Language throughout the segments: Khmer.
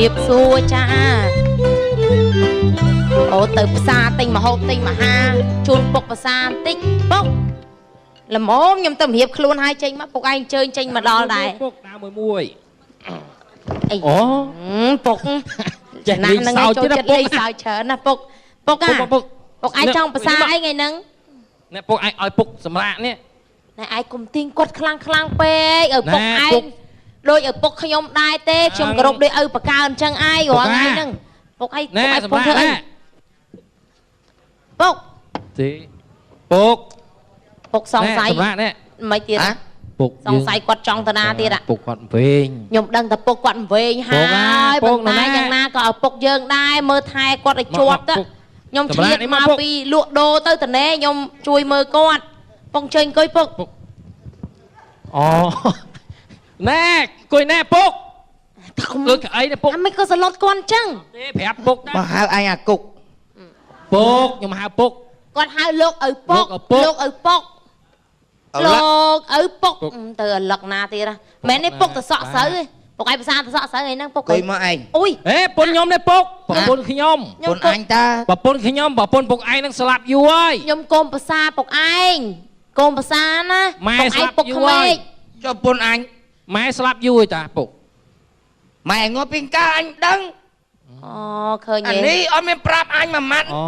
រៀបសួរចាអូទៅផ្សារទិញម្ហូបទិញមហាជូនពុកផ្សារបន្តិចពុកល្មមខ្ញុំទៅរៀបខ្លួនហើយចេញមកពុកឯងជើញចេញមកដល់ដែរពុកដើរមួយអីអូពុកចំណាស់នឹងចូលចិត្តលេងសើចច្រើនណាពុកពុកឯងចង់ផ្សារអីថ្ងៃហ្នឹងអ្នកពុកឯងឲ្យពុកសម្រាប់នេះណែឯងកុំទាញគាត់ខ្លាំងពេកឲ្យពុកឯងដូចឲ្យពុកខ្ញុំដែរទេខ្ញុំគោរពដូចឪបកើអញ្ចឹងឯងរាល់ថ្ងៃហ្នឹងពុកឯងពុកធ្វើអីពុកទេពុកសង្ស័យសម្រាប់នេះមិនទៀតពុកសង្ស័យគាត់ចង់តាណាទៀតពុកគាត់វិញខ្ញុំដឹងតែពុកគាត់វិញហើយប៉ុន្តែយ៉ាងណាក៏ឲ្យពុកយើងដែរមើលថែគាត់ឲ្យជាប់ទៅខ្ញុំឆ្លៀតមកពីលក់ដូរទៅតនេខ្ញុំជួយមើលគាត់ពុកជើញអង្គុយពុកអូណែអង្គុយណែពុកលើកអីណែពុកមិនក៏សឡុតគាត់អញ្ចឹងទេប្រាប់ពុកមកហៅអញអាគុកពុកខ្ញុំហៅពុកគាត់ហៅលោកឪពុកលោកឪពុកលោកឪពុកទៅអលឹកណាទៀតមែននេះពុកទៅសក់ស្រូវពុកឯងភាសាទៅសក់ស្រូវឯហ្នឹងពុកគួយមកឯងអុយហេពុនខ្ញុំនេះពុកប្រពន្ធខ្ញុំពុនអញតាប្រពន្ធខ្ញុំប្រពន្ធពុកឯងនឹងស្លាប់យូរហើយខ្ញុំកូនភាសាពុកឯងកូនភាសាណាម៉ែស្លាប់យូរហើយចុះពុនអញម៉ែស្លាប់យូរហើយតាពុកម៉ែងាប់ពីកាអញដឹងអូឃើញអានេះអត់មានប្រាប់អញមួយម៉ាត់អូ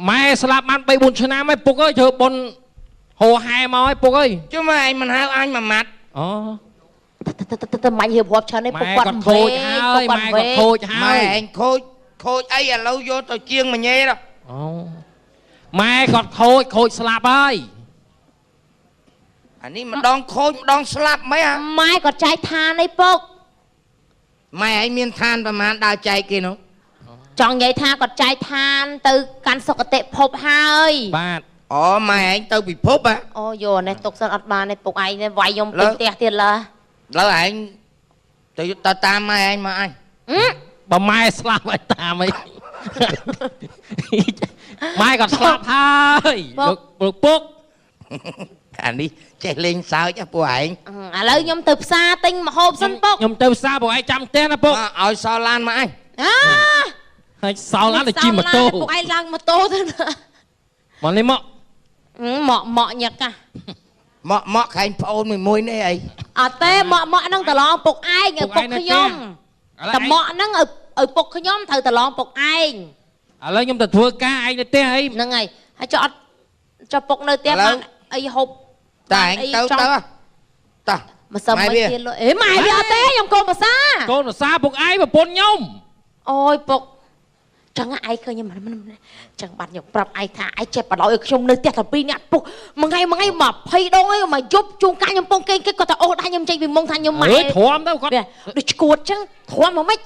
ម៉ែស្លាប់បាន3 4ឆ្នាំហើយពុកអើយធ្វើបុណ្យហោហែមកហើយពុកអើយជុំម៉ែឯងមិនហៅអញមួយម៉ាត់អូទៅម៉ាញ់រៀបរាប់ច្រើននេះពុកគាត់ខូចហើយម៉ែគាត់ខូចហើយម៉ែឯងខូចអីឥឡូវយកទៅជាងមញ៉េដល់អូម៉ែគាត់ខូចស្លាប់ហើយអានេះម្ដងខូចម្ដងស្លាប់ម៉េចម៉ែគាត់ចែកឋានអីពុកម៉ែឯងមានឋានប្រហែលដើរចែកគេនោះចង់និយាយថាគាត់ចែកឋានទៅកាន់សុគតិភពហើយបាទអូម៉ែឯងទៅពិភពហ៎អូយោនេះទុកសិនអត់បានទេពុកឯងនេះវាយខ្ញុំពេញផ្ទះទៀតឡើឥឡូវឯងទៅតាមម៉ែឯងមកអញបើម៉ែស្លាប់ហើយតាមអីម៉ែគាត់ស្លាប់ហើយលោកពុកអានេះចេះលេងសើចពួកឯងឥឡូវខ្ញុំទៅផ្សារទិញម្ហូបសិនពុកខ្ញុំទៅផ្សារពួកឯងចាំផ្ទះណាពុកឲ្យសល់ឡានមកអញហើយសល់ឡានទៅជិះម៉ូតូពួកឯងឡើងម៉ូតូទៅមកនេះមកញឹកមកខែងប្អូនមួយនេះអីអត់ទេមកហ្នឹងតឡងពុកឯងឪពុកខ្ញុំតមកហ្នឹងឪពុកខ្ញុំត្រូវតឡងពុកឯងឥឡូវខ្ញុំទៅធ្វើការឯងនៅផ្ទះអីហ្នឹងហើយហើយចុះពុកនៅផ្ទះបានអីហូបតែឯងទៅតោះមកសុំមិនទៀតលុយម៉ែវាអត់ទេខ្ញុំកូនភាសាពុកឯងប្រពន្ធខ្ញុំអូយពុកចឹងឯងឃើញខ្ញុំចឹងបាត់ខ្ញុំប្រាប់ឯងថាឯងចេះបដ ாய் ឲ្យខ្ញុំនៅផ្ទះតែ2នាក់ពុកមួយថ្ងៃ20ដងហើយមកយប់ជួងកាខ្ញុំពងគេគាត់ថាអូដែរខ្ញុំចេញពីមុងថាខ្ញុំម៉ែធំទៅគាត់ដូចឈួតចឹងធំមកមិន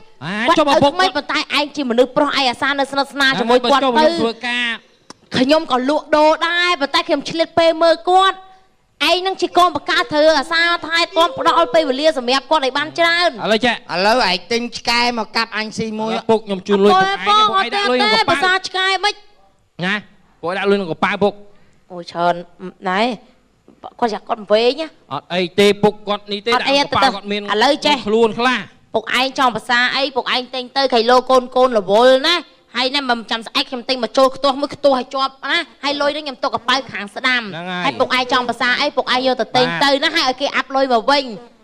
ចុះពុកមិនប៉ុន្តែឯងជាមនុស្សប្រុសឯងអាសានៅស្និទ្ធស្នាលជាមួយគាត់ទៅធ្វើការខ្ញុំក៏លក់ដូរដែរប៉ុន្តែខ្ញុំឆ្លៀតពេលមើលគាត់ឯងនឹងជាកូនបកាត្រូវអាសាថែគាត់ផ្ដល់ពេលវេលាសម្រាប់គាត់ឲ្យបានច្រើនឥឡូវចាឥឡូវឯងទិញឆ្កែមកកាប់អញស៊ីមួយពុកខ្ញុំជូនលុយពុកឯងពុកឯងដាក់លុយក្នុងកប៉ាល់ភាសាឆ្កែមិនណាពុកដាក់លុយក្នុងកប៉ាល់ពុកអូច្រើនណែគាត់យ៉ាគាត់វែងអត់អីទេពុកគាត់នេះទេដាក់កប៉ាល់គាត់មានឥឡូវចេះខ្លួនខ្លះពុកឯងចង់ភាសាអីពុកឯងទិញទៅខៃឡូកូនរវល់ណាហើយណែមិនចាំស្អែកខ្ញុំទិញមកចូលខ្ទាស់មួយខ្ទាស់ឲ្យជាប់ណាហើយលុយនេះខ្ញុំទុកកប៉ៅខាងស្ដាំហើយពុកឯងចង់ភាសាអីពុកឯងយកទៅទិញទៅណាហើយឲ្យគេអាប់លុយមកវិញ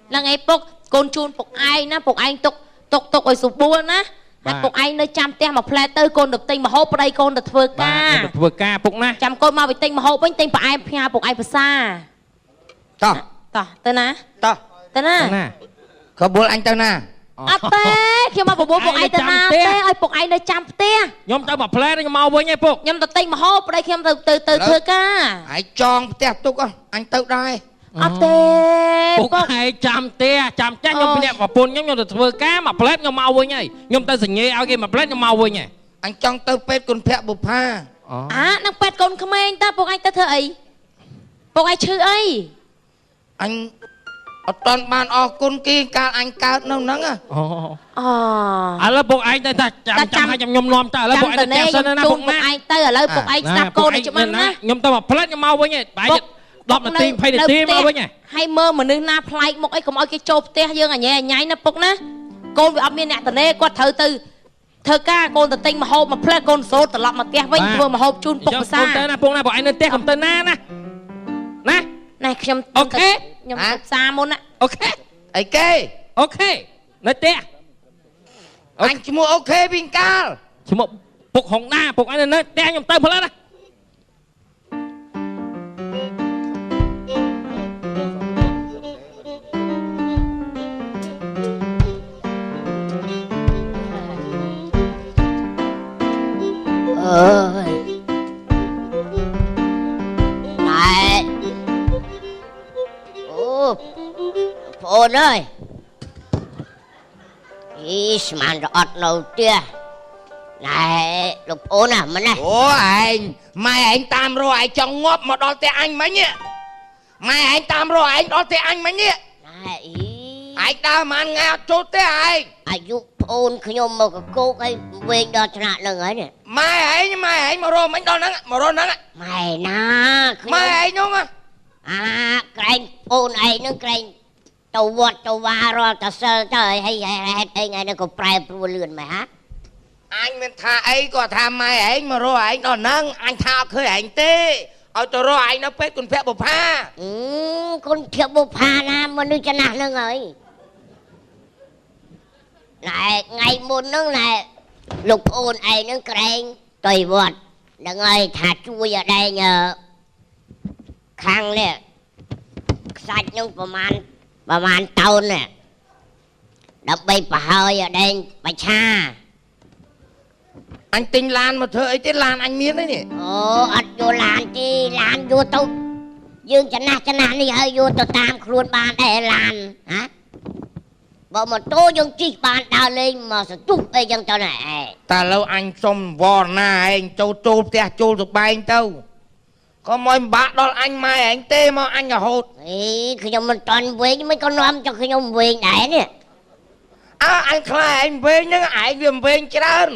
ហ្នឹងឯងពុកកូនជូនពុកឯងណាពុកឯងទុកឲ្យសុបួលណាហើយពុកឯងនៅចាំផ្ទះមកផ្លែទៅកូនទៅទិញម្ហូបប្តីកូនទៅធ្វើការពុកណាចាំកូនមកទៅទិញម្ហូបវិញទិញផ្អែមផ្ញើពុកឯងភាសាតោះទៅណាទៅណាក៏បួលអញទៅណាអត់ទេខ្ញុំមកបបួលពុកឯងទៅណាទេឲ្យពុកឯងនៅចាំផ្ទះខ្ញុំទៅមកផ្លែខ្ញុំមកវិញឯងពុកខ្ញុំទៅទិញម្ហូបប្តីខ្ញុំទៅធ្វើការឯងចងផ្ទះទុកអញទៅដែរអត់ទេពុកឯងចាំផ្ទះចាំចាស់ខ្ញុំពីអ្នកប្រពន្ធខ្ញុំទៅធ្វើការមកផ្លែខ្ញុំមកវិញហើយខ្ញុំទៅសញ្ញេឲ្យគេមកផ្លែខ្ញុំមកវិញហើយអញចង់ទៅពេទ្យគុណភ័ក្របុប្ផានឹងពេទ្យកូនក្មេងតើពុកឯងទៅធ្វើអីពុកឯងឈឺអីអញអត់តាន់បានអរគុណគេកាលអញកើតនៅហ្នឹងឥឡូវពុកឯងទៅថាចាំឲ្យខ្ញុំនាំទៅឥឡូវពុកឯងទៅផ្ទះសិនណាពុកឯងទៅឥឡូវពុកឯងស្ដាប់កូនច្បាស់ណាខ្ញុំទៅមកផ្លែខ្ញុំមកវិញហើយបែរ10នាទី20នាទីមកវិញហើយមើលមនុស្សណាប្លែកមុខអីកុំឲ្យគេចូលផ្ទះយើងអញ៉ៃណាពុកណា កូនវាអត់មានអ្នកតនេគាត់ត្រូវទៅធ្វើការកូនទៅទិញម្ហូបមកផ្លែកូនសូត្រត្រឡប់មកផ្ទះវិញធ្វើម្ហូបជូនពុកភាសា ទៅណាពុកណាបងឯងនៅផ្ទះកុំទៅណាណា ខ្ញុំ អូខេ ខ្ញុំទៅផ្សារមុនណា អូខេ អីគេ អូខេនៅផ្ទះ អញឈ្មោះអូខេវិញកាល ឈ្មោះពុកហុងណាពុកឯងនៅផ្ទះខ្ញុំទៅផលិតណា เอ้ยนายโอ้โฟนเอ้ยอีสมันรอดเราเตี้ยนายลูกโอนอ่ะมันนะ អូឯងម៉ែឯងតាមរកឯងចង់ងាប់មកដល់ផ្ទះអញមិញនេះម៉ែឯងតាមរកឯងដល់ផ្ទះអញមិញនេះ นายอี ឯងដើរមិនថ្ងៃអត់ចូលផ្ទះឯង อายุโอนขยมមកកោកឲ្យវិញដល់ថ្នាក់នឹងហើយនេះ ម៉ែឯងមករកមិញដល់ហ្នឹងមករកហ្នឹង ម៉ែណាខ្ញុំ ម៉ែឯងនោះ អាក្រែងអូនឯងនឹងក្រែងទៅវត្តទៅវារាល់តែសិលទៅហើយហេតុអីថ្ងៃនេះក៏ប្រែប្រួលលឿនម៉េចហ่า អញមិនថាអីក៏ថាម៉ែឯងមករកឯងដល់ហ្នឹងអញថាអត់ឃើញឯងទេឲ្យទៅរកឯងនៅពេទ្យគុណភ័ក្របុប្ផា គុណធៀបបុប្ផាណាមនុស្សចំណាស់នឹងហើយណែថ្ងៃមុនហ្នឹងណែលោកប្អូនឯងនឹងក្រែងទៅវត្តហ្នឹងហើយថាជួយឲ្យដែងខាងនេះខ្សាច់នឹងប្រមាណតោននេះដើម្បីប្រហើយឲ្យដែងបច្ឆា អញទិញឡានមកធ្វើអីទេឡានអញមានទេនេះ អូអត់យកឡានទេឡានយកទៅយើងចំណាស់នេះហើយយកទៅតាមខ្លួនបានដែរឡានហ៎ បើម៉ូតូយើងជិះបានដើរលេងមកសន្ទុះអីចឹងទៅណែ តែឥឡូវអញសុំវរណាឯងចូលផ្ទះចូលសបែងទៅក៏មិនបាក់ដល់អញម៉ែឯងទេមកអញរហូត អីខ្ញុំមិនតន់វិញមិនក៏នាំchoខ្ញុំវិញដែរនេះ អើអញខ្លាចឯងវិញហ្នឹងឯងវាវិញច្រើន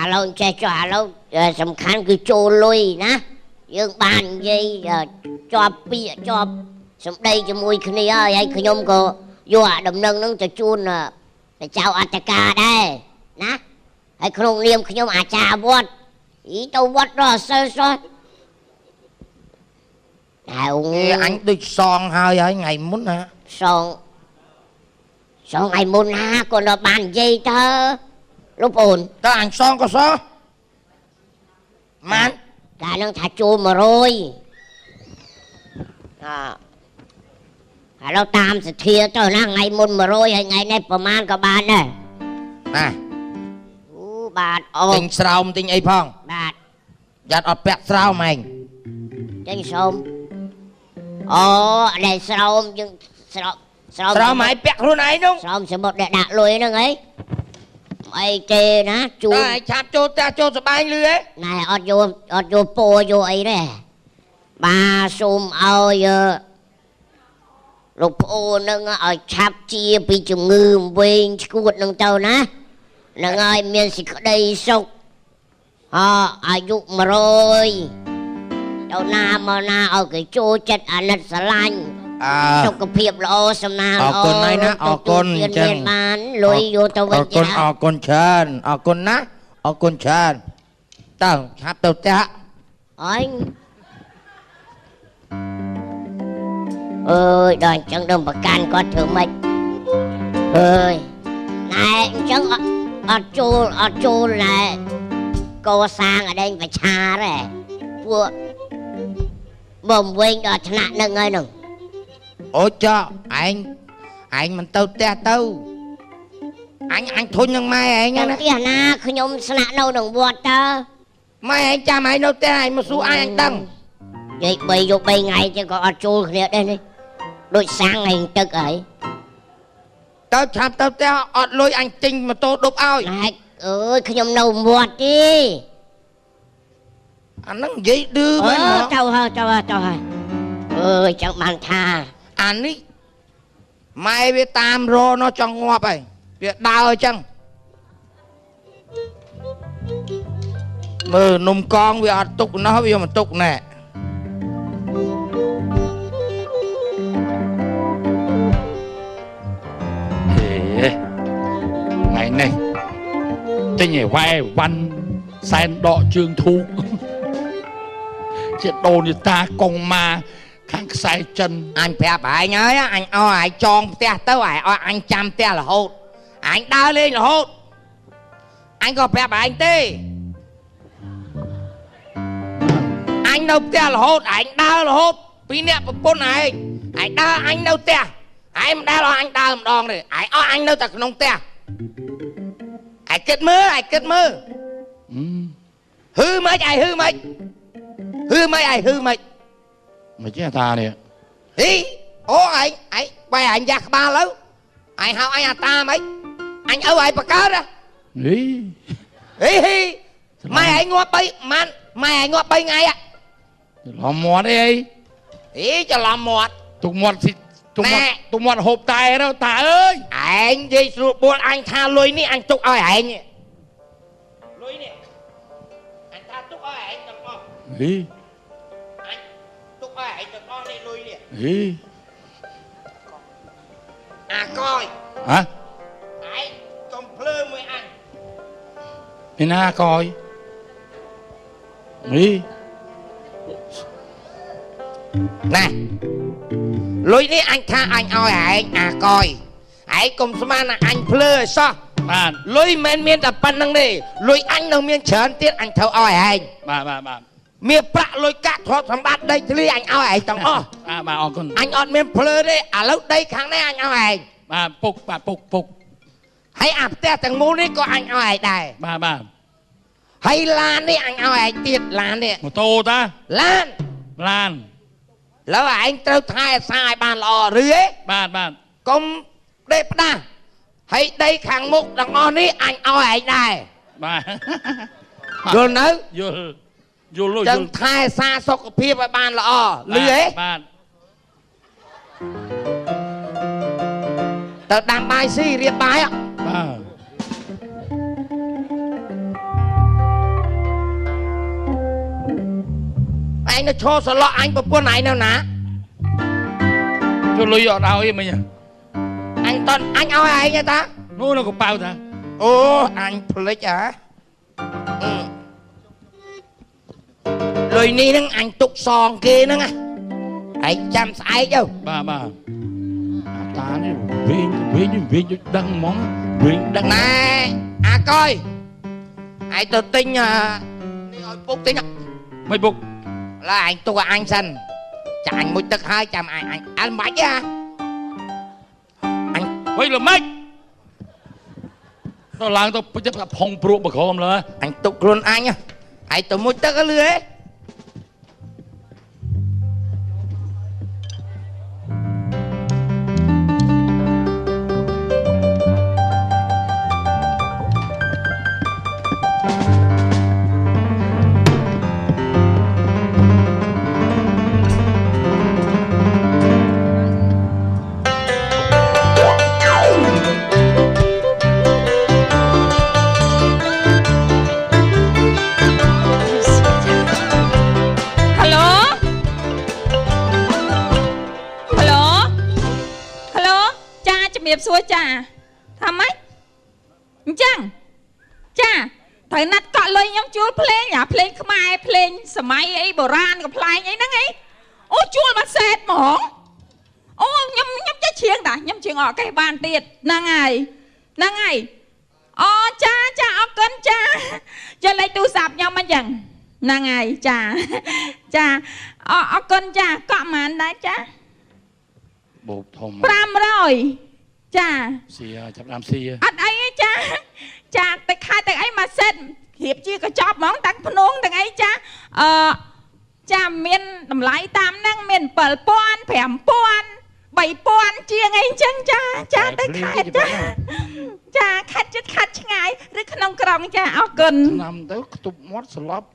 ឥឡូវចេះចុះឥឡូវសំខាន់គឺចូលលុយណាយើងបាននិយាយជាប់ពាក្យជាប់សម្ដីជាមួយគ្នាហើយខ្ញុំក៏យកអាដំណឹងហ្នឹងទៅជូនទៅចៅអត្តការដែរណាហើយក្នុងនាមខ្ញុំអាចារ្យវត្តអីទៅវត្តរស់សិលសោះ អញដូចសងហើយថ្ងៃមុនណា សងថ្ងៃមុនណាក៏នៅបាននិយាយទៅលោកប្អូន តើអញសងក៏សោះម៉ាន កាលនឹងថាចូល100ឥឡូវតាមសធាទៅណាថ្ងៃមុន100ហើយថ្ងៃនេះប្រហែលក៏បានដែរ ណា អូបាទអូ ទិញស្រោមទិញអីផង បាទ យ៉ាត់អត់ពាក់ស្រោមឯង ចេញសូមអូដែលស្រោមយើងស្រោម ស្រោមឯងពាក់ខ្លួនឯងនោះ ស្រោមសមុទ្រដែលដាក់លុយហ្នឹងហីអីទេណាជួ តែឆាប់ចូលផ្ទះចូលសបែងលឺហ៎ ណែអត់យកពោយកអីទេបាទសូមឲ្យលោកប្អូននឹងឲ្យឆាប់ជាពីជំងឺវិញឈួតនឹងទៅណានឹងឲ្យមានសេចក្តីសុខអាយុ100ទៅណាមកណាឲ្យគេចូលចិត្តអាណិតស្រឡាញ់សុខភាពល្អសំណាងល្អ អរគុណហើយណាអរគុណអញ្ចឹង បានលុយយកទៅវិញទៀត អរគុណច្រើនអរគុណណាអរគុណច្រើនតើឆាប់ទៅផ្ទះ អញអើយដល់អញ្ចឹងដល់ប្រកាន់គាត់ធ្វើម៉េចអើយណែអញ្ចឹងអត់ចូលណែកសាងអដែងប្រឆាទេពួកបំវិញដល់ថ្នាក់នឹងហើយនឹង អូចោឯងមិនទៅផ្ទះទៅអញធុញនឹងម៉ែឯង ទៅ ណា ផ្ទះណាខ្ញុំស្នាក់នៅក្នុងវត្តតើ ម៉ែឯងចាំឯងនៅផ្ទះឯងមកសួរអញដឹង និយាយ3យក3ថ្ងៃចឹងក៏អត់ចូលគ្នាដែរនេះដូចសាំងឯងទឹកហើយ ទៅឆាប់ទៅផ្ទះអត់លុយអញទិញម៉ូតូដប់ឲ្យ ណែអើយខ្ញុំនៅវត្តទេ អាហ្នឹងនិយាយឌឺមែនហ៎ ទៅហើយអើយចឹងបានថា អានេះម៉ែវាតាមរនោះចង់ងាប់ហើយវាដើរអញ្ចឹងមើលនំកងវាអត់ទុកណោះវាមិនទុកណែ ហ này tên nhảy vai văn sen đọ trường thu chuyện đồ như ta cùng mà kháng sai chân anh phép anh nhớ anh anh tròn te tới anh chăm te là hốt anh đau lên là hốt anh có phép anh tê anh đâu te là hốt anh đau là hốt vì nè bốn này anh đau anh đâu te anh đau là anh đau một đòn rồi anh đâu thật nông te anh kết mơ hư mấy ai hư mấy mày chứ ta nè ý ô anh quay anh ra ba lớn anh học anh ta mấy anh ở ai bà cá đó ý mai anh ngót bay mai anh ngót bay ngay ạ làm mọt đi ý cho làm mọt tụi mọt thì tụi mọt hộp tài đâu ta ơi anh gì buồn anh tha lùi ní anh chúc ơi anh lùi nè anh tha chúc ơi anh đừng con ý anh chúc ơi anh đừng con đi lùi nè ý coi hả anh con plơ với anh mày na coi ý nè lùi ní anh tha anh ơi anh coi anh cùng xem là anh plơ sao bạn lùi men miên tập pan năng đi lùi anh đâu miên chớn tiết anh thâu oi anh bạn miên bạ lùi cát thoát thằng bát đây thì anh oi anh tòng o bà con anh ọt miên plơ đi lúc đây kháng này anh oi anh bà phục hay te thằng mũ đi có anh oi đây bà hay lan đi anh oi anh tiết lan đi một tô ta lanแล้วanh trâu thai sai bàn lò rưới bạn công đẹp đa hay đây kháng mục đằng on đi anh oi anh đây bà rồi nữa vô lôi ចឹងថែសារសុខភាពឲ្យបានល្អលឺហ៎ បាទ ទៅដាំបាយស៊ីរៀបបាយ បាទ ឯងនៅឈរសន្លក់អញប្រពន្ធឯងនៅណា ចូលលុយអត់ឲ្យអីមិញ អញតន់អញឲ្យឯងទេតា នោះនៅកប៉ៅតា អូអញភ្លេចហ៎លុយនេះហ្នឹងអញទុកសងគេហ្នឹងឯងចាំស្អែកទៅ បាទតានេះវិញដឹងហ្មងវិញដឹង ណែអាកយឯងទៅទិញនេះឲ្យពុកទិញ មិនពុក ឡើយអញទុកឲ្យអញសិនចាអញមួយទឹកហើយចាំអញអើមិនបាច់ទេអញ វិញល្មិចទៅឡើងទៅផុងព្រោះបក្រមលើ អញទុកខ្លួនអញឯងទៅមួយទឹកលឿហ៎ សួរចាថាម៉េចអញ្ចឹងចាត្រូវណាត់កក់លុយខ្ញុំជួលភ្លេងភ្លេងខ្មែរភ្លេងសម័យអីបុរាណកំ pl ែងអីហ្នឹងអីអូជួលមកសេតហ្មងអូខ្ញុំចេះច្រៀងតាខ្ញុំច្រៀងអត់កេះបានទៀតហ្នឹងហើយអូចាអរគុណចាលេខទូរស័ព្ទខ្ញុំអញ្ចឹងហ្នឹងហើយចាអរគុណចាកក់ប៉ុន្មានដែរចា បូបធំ 500 ចា សៀចាប់ដើមសៀ អត់អីទេចាតែខែតែអីមកសេតរៀបជាកញ្ចប់ហ្មងតាំងភ្នងទាំងអីចាចាមានតម្លៃតាមហ្នឹងមាន 7,000 5,000 3,000 ជាងអីចឹងចាតែខែចាខេតចិត្តខាត់ឆ្ងាយឬក្នុងក្រុងចាអរគុណ ឆ្នាំទៅខ្ទប់មាត់ស្លាប់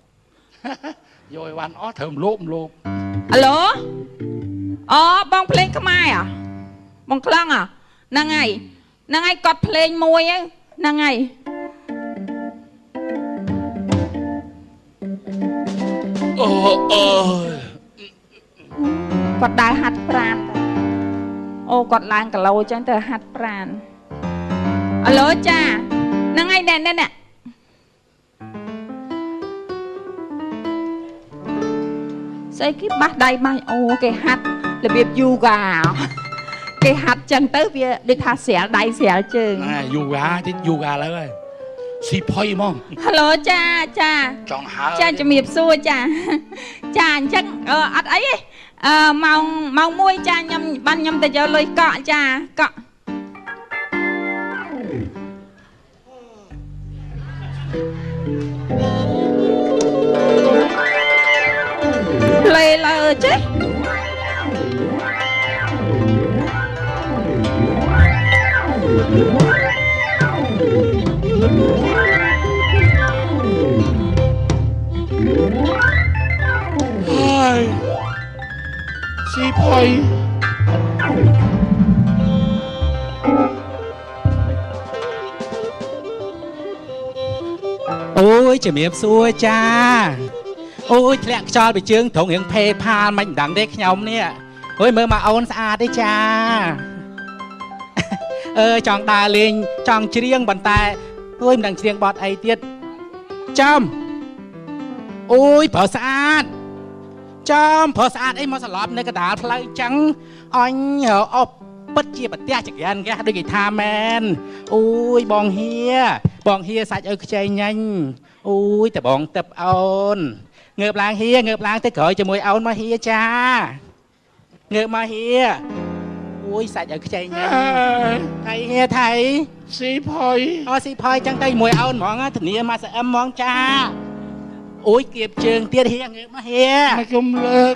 យកឲ្យបានអស់ត្រូវលោប អាឡូអូបងភ្លេងខ្មែរបងខ្លងហ្នឹងហើយកត់ភ្លេងមួយហ្នឹងហើយគាត់ដើរហាត់ប្រាណអូគាត់ឡើងគីឡូចឹងទៅហាត់ប្រាណអាឡូចា ហ្នឹងហើយណែស្អីគេបាសដៃបាសអូគេហាត់របៀបយូហ្គាគេហាត់ចឹងទៅវាដូចថាស្រាលដៃស្រាលជើង យូហ្គាតិចយូហ្គាឡើយហើយស៊ីផុយហ្មង Hello ចាចង់ហើ ចាជំរាបសួរចាអញ្ចឹងអត់អីទេម៉ោង1ចាខ្ញុំទៅយកលុយកក់ចាកក់លេលើចេះស៊ីផុយ អូយជំរាបសួរចាអូយធ្លាក់ខ្យល់ពីជើងត្រង់រៀងផេផាលមិនដឹងទេខ្ញុំនេះអូយមើលមកអូនស្អាតទេចាចង់ដើរលេងចង់ច្រៀងប៉ុន្តែអូយមិនដឹងច្រៀងបទអីទៀតចំអូយប្រើស្អាតចំប្រើស្អាតអីមកស្លាប់នៅកណ្ដាលផ្លូវចឹងអញអបពិតជាប្រទះចក្រានគេដូចគេថាមែនអូយបងហៀសាច់ឲ្យខ្ចីញ៉ាញ់អូយតបងទឹកអូនងើបឡើងហៀងើបឡើងទៅក្រោយជាមួយអូនមកហៀចាងើបមកហៀអូយសាច់ឲ្យខ្ចីញ៉ាញ់ថៃហៀថៃ ស៊ីផុយ ស៊ីផុយចឹងទៅជាមួយអូនហ្មងធានាមកស្អឹមហ្មងចាអូយគៀបជើងទៀតហៀងើបមកហៀ មកខ្ញុំលើក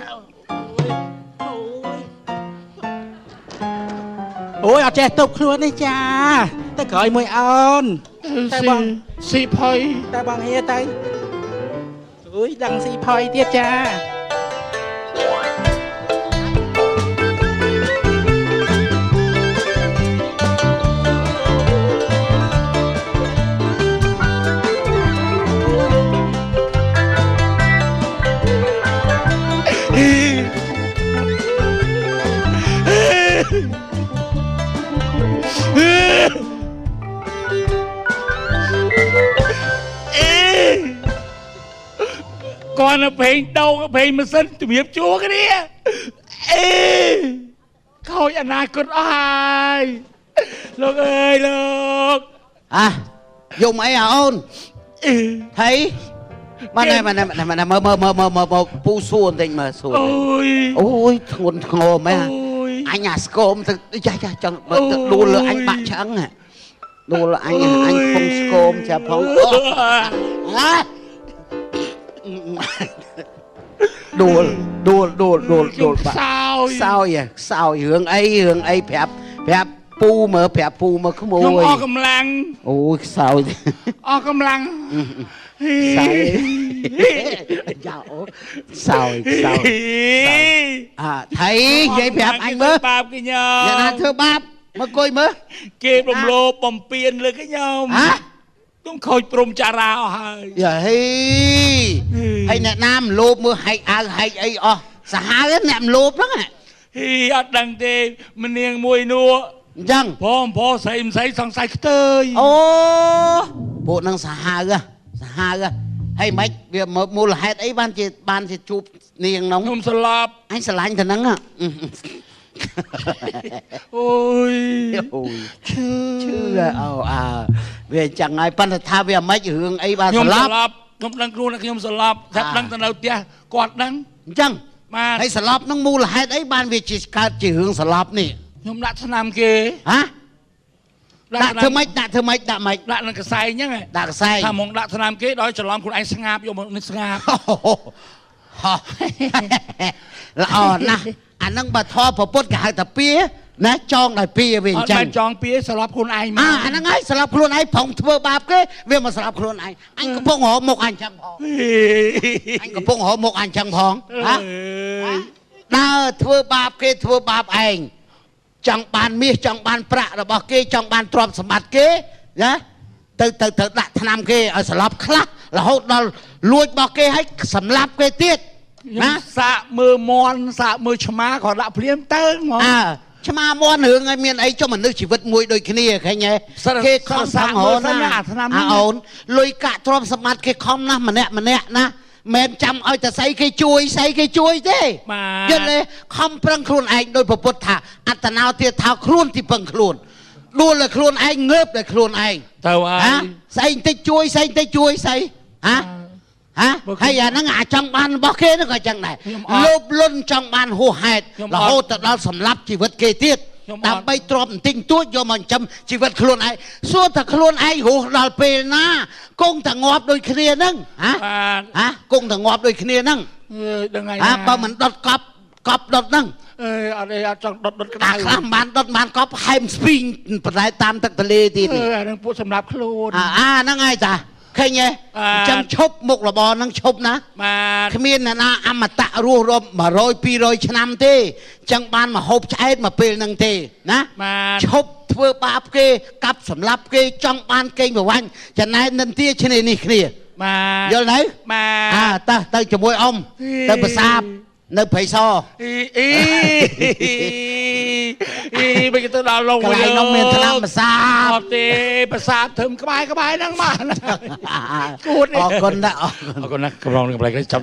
អូយអត់ចេះទប់ខ្លួននេះចាទៅក្រោយមួយអូនតែបង ស៊ីផុយ តែបងហៀទៅអូយដឹងស៊ីផុយទៀតចាគាត់នៅពេញដងពេញម៉ាស៊ីនជំរាបជួគ្នាខូចអនាគតអស់ហើយលោកអើយលោកយំអីអូនថៃមកមើលពូសួរបន្តិចមើលសួរអូយធ្ងន់ធ្ងរមែនអញអាស្គមទៅចាចង់មើលទៅដួលលើអញបាក់ឆ្អឹងដួលអញពងស្គមចាផងដួលបាក់សោយរឿងអីប្រាប់ពូមើលក្មួយខ្ញុំអស់កម្លាំង អូយសោយ អស់កម្លាំង សោយថៃនិយាយប្រាប់អញមើល បាបខ្ញុំ អ្នកណាធ្វើបាបមកគួយមើល គេរំលោភបំពានលើខ្ញុំខ្ញុំខូចព្រំចារាអស់ហើយ យ៉ាហីហើយអ្នកណាមលោភមើលហែកអាវហែកអីអស់សាហាវអ្នកមលោភហ្នឹងអត់ដឹងទេម្នាងមួយនោះ អញ្ចឹង បងស្រីសង្ស័យខ្ទើយ អូពួកនឹងសាហាវហើយមិនវាមូលហេតុអីបានជាជួបនាងនោះ ខ្ញុំស្លាប់ អញស្រឡាញ់ទៅហ្នឹង អូយ ឈឺវាចឹងហើយប៉ុន្តែថាវាមិនរឿងអីបានស្លាប់ ខ្ញុំដឹងខ្លួនថាខ្ញុំស្លាប់តែដឹងទៅនៅផ្ទះគាត់ដឹង អញ្ចឹង បាទ ហើយស្លាប់នឹងមូលហេតុអីបានវាជាកើតជារឿងស្លាប់នេះ ខ្ញុំដាក់ឆ្នាំគេ ដាក់ធ្វើម៉េចដាក់នឹងកសែងហ្នឹង ដាក់កសែង ថាមកដាក់ឆ្នាំគេដោយច្រឡំខ្លួនឯងស្ងាបយកមកនេះស្ងាប ល្អណាស់អានឹងបើធម៌ប្រពុតគេហៅថាពៀណាចងដោយពៀវាអញ្ចឹង អត់បានចងពៀស្លាប់ខ្លួនឯងមក អាហ្នឹងហើយស្លាប់ខ្លួនឯងផងធ្វើបាបគេវាមកស្លាប់ខ្លួនឯងអញកំពុងរកមុខអញចឹងផងដើរធ្វើបាបគេធ្វើបាបឯងចង់បានមាសចង់បានប្រាក់របស់គេចង់បានទ្រព្យសម្បត្តិគេណាទៅដាក់ថ្នាំគេឲ្យស្លាប់ខ្លះរហូតដល់លួចរបស់គេឲ្យសម្លាប់គេទៀត ណាសាកមើលមន់សាកមើលឆ្មាក៏ដាក់ភ្លាមទៅហ្មង ឆ្មាមន់រឿងឲ្យមានអីចុះមនុស្សជីវិតមួយដូចគ្នាឃើញទេគេខំសាំងហូនណាអូនលុយកាក់ទ្រព្យសម្បត្តិគេខំណាស់ម្នាក់ណាមិនចាំឲ្យតែស្អីគេជួយទេយល់ទេខំប្រឹងខ្លួនឯងដោយពុទ្ធថាអត្តនោទាថាខ្លួនទីពឹងខ្លួនដួលតែខ្លួនឯងងើបតែខ្លួនឯង ទៅហើយ ស្អីបន្តិចជួយស្អីហើយអាហ្នឹងអាចង់បានរបស់គេហ្នឹងក៏ចឹងដែរលោភលន់ចង់បានហួសហេតុរហូតទៅដល់សម្លាប់ជីវិតគេទៀតដើម្បីទ្របបន្តិចតួចយកមកចិញ្ចឹមជីវិតខ្លួនឯងសួរថាខ្លួនឯងរស់ដល់ពេលណាគង់តែងាប់ដូចគ្នាហ្នឹងគង់តែងាប់ដូចគ្នាហ្នឹង ដឹងហើយ បើមិនដុតកប់ដុតហ្នឹង អត់អត់ចង់ដុតក្តៅ ខ្លះបានដុតបានកប់ហែមស្ពីងបន្លែតាមទឹកទន្លេទៀត អានឹងពួកសម្រាប់ខ្លួន ហ្នឹងហើយតាឃើញទេចាំឈប់មុខរបរហ្នឹងឈប់ណា បាទ គ្មានអ្នកណាអមតៈរស់រាប់100 200ឆ្នាំទេចឹងបានមកហូបឆ្អែតមកពេលហ្នឹងទេណាឈប់ធ្វើបាបគេកាប់សម្លាប់គេចង់បានកេងប្រវ័ញ្ចចំណែកនិន្ទាឈ្នានេះគ្នា បាទ យល់ទៅ បាទ ទៅជាមួយអ៊ំទៅប្រាសាទនៅព្រៃសរ មិនទៅដល់លង កន្លែងនោះមានថ្នាំប្រាសាទ អត់ទេប្រាសាទធឹមក្បែរហ្នឹងបាន អរគុណណាស់ អរគុណណាស់កំរងនឹងប្លែកចាំ